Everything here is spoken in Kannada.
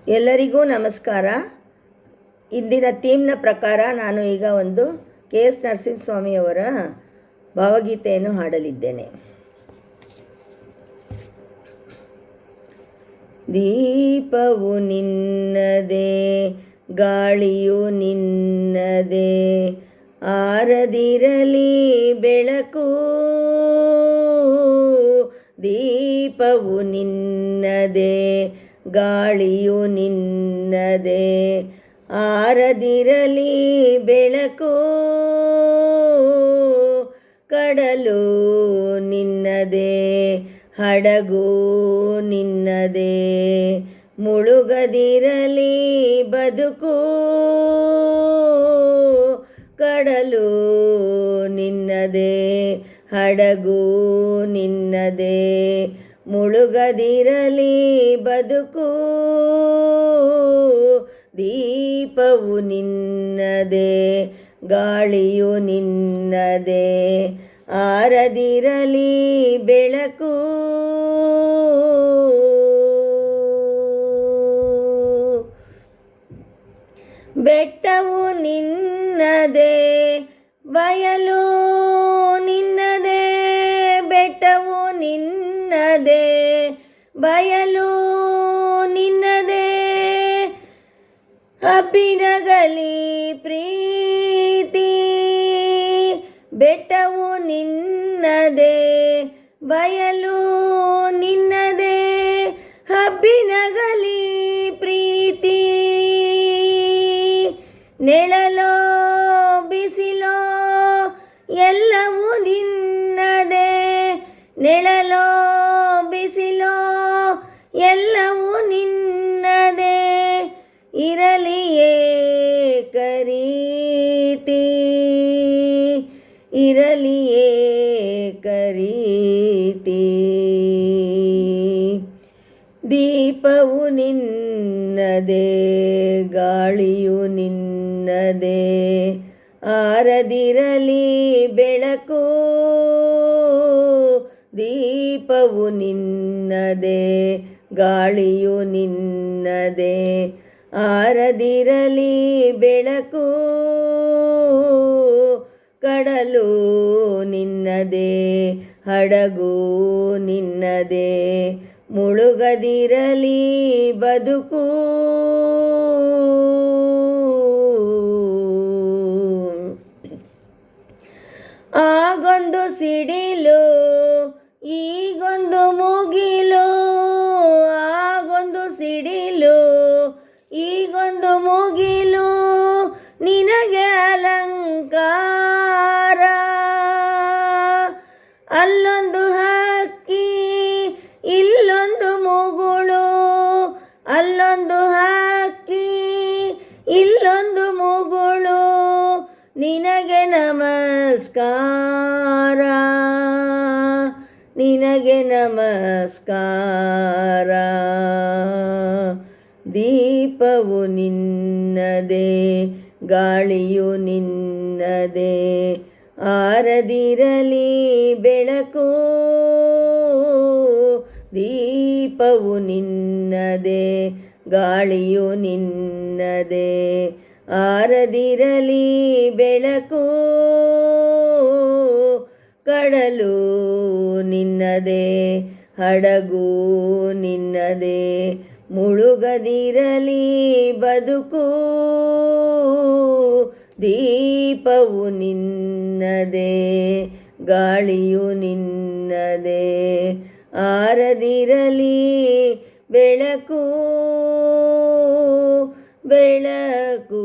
ಎಲ್ಲರಿಗೂ ನಮಸ್ಕಾರ. ಇಂದಿನ ಥೀಮ್ನ ಪ್ರಕಾರ ನಾನು ಈಗ ಒಂದು KS ನರಸಿಂಹಸ್ವಾಮಿಯವರ ಭಾವಗೀತೆಯನ್ನು ಹಾಡಲಿದ್ದೇನೆ. ದೀಪವು ನಿನ್ನದೇ, ಗಾಳಿಯು ನಿನ್ನದೇ, ಆರದಿರಲಿ ಬೆಳಕು. ದೀಪವು ನಿನ್ನದೇ, ಗಾಳಿಯು ನಿನ್ನದೇ, ಆರದಿರಲಿ ಬೆಳಕು. ಕಡಲು ನಿನ್ನದೇ, ಹಡಗು ನಿನ್ನದೇ, ಮುಳುಗದಿರಲಿ ಬದುಕು. ಕಡಲು ನಿನ್ನದೇ, ಹಡಗು ನಿನ್ನದೇ, ಮುಳುಗದಿರಲಿ ಬದುಕು. ದೀಪವು ನಿನ್ನದೇ, ಗಾಳಿಯು ನಿನ್ನದೇ, ಆರದಿರಲಿ ಬೆಳಕು. ಬೆಟ್ಟವು ನಿನ್ನದೇ, ಬಯಲು ನಿನ್ನದೇ, ಬೆಟ್ಟವು ನಿನ್ನದೇ, ಬಯಲು ನಿನ್ನದೇ, ಹಬ್ಬಿನಗಲಿ ಪ್ರೀತಿ. ಬೆಟ್ಟವು ನಿನ್ನದೇ, ಬಯಲು ನಿನ್ನದೇ, ಹಬ್ಬಿನಗಲಿ ಪ್ರೀತಿ. ನೆಳಲೋ ಬಿಸಿಲೋ ಎಲ್ಲವೂ ನಿನ್ನದೇ, ನೆಳಲೋ ಬಿಸಿಲೋ ಎಲ್ಲವೂ ನಿನ್ನದೇ, ಇರಲಿ ಏಕರೀತಿ, ಇರಲಿ ಏಕರೀತಿ. ದೀಪವು ನಿನ್ನದೇ, ಗಾಳಿಯು ನಿನ್ನದೇ, ಆರದಿರಲಿ ಬೆಳಕು. ದೀಪವು ನಿನ್ನದೇ, ಗಾಳಿಯು ನಿನ್ನದೇ, ಆರದಿರಲಿ ಬೆಳಕು. ಕಡಲು ನಿನ್ನದೇ, ಹಡಗು ನಿನ್ನದೇ, ಮುಳುಗದಿರಲಿ ಬದುಕು. ಆಗೊಂದು ಸಿಡಿಲು, ಈಗೊಂದು ಮುಗಿಲು, ಆಗೊಂದು ಸಿಡಿಲು, ಈಗೊಂದು ಮುಗಿಲು, ನಿನಗೆ ಅಲಂಕಾರ. ಅಲ್ಲೊಂದು ಹಕ್ಕಿ, ಇಲ್ಲೊಂದು ಮುಗುಳು, ಅಲ್ಲೊಂದು ಹಕ್ಕಿ, ಇಲ್ಲೊಂದು ಮುಗುಳು, ನಿನಗೆ ನಮಸ್ಕಾರ, ನಿನಗೆ ನಮಸ್ಕಾರ. ದೀಪವು ನಿನ್ನದೇ, ಗಾಳಿಯು ನಿನ್ನದೇ, ಆರದಿರಲಿ ಬೆಳಕು. ದೀಪವು ನಿನ್ನದೇ, ಗಾಳಿಯು ನಿನ್ನದೇ, ಆರದಿರಲಿ ಬೆಳಕು. ಕಡಲು ನಿನ್ನದೇ, ಹಡಗು ನಿನ್ನದೇ, ಮುಳುಗದಿರಲಿ ಬದುಕು. ದೀಪವು ನಿನ್ನದೇ, ಗಾಳಿಯು ನಿನ್ನದೇ, ಆರದಿರಲಿ ಬೆಳಕು, ಬೆಳಕು.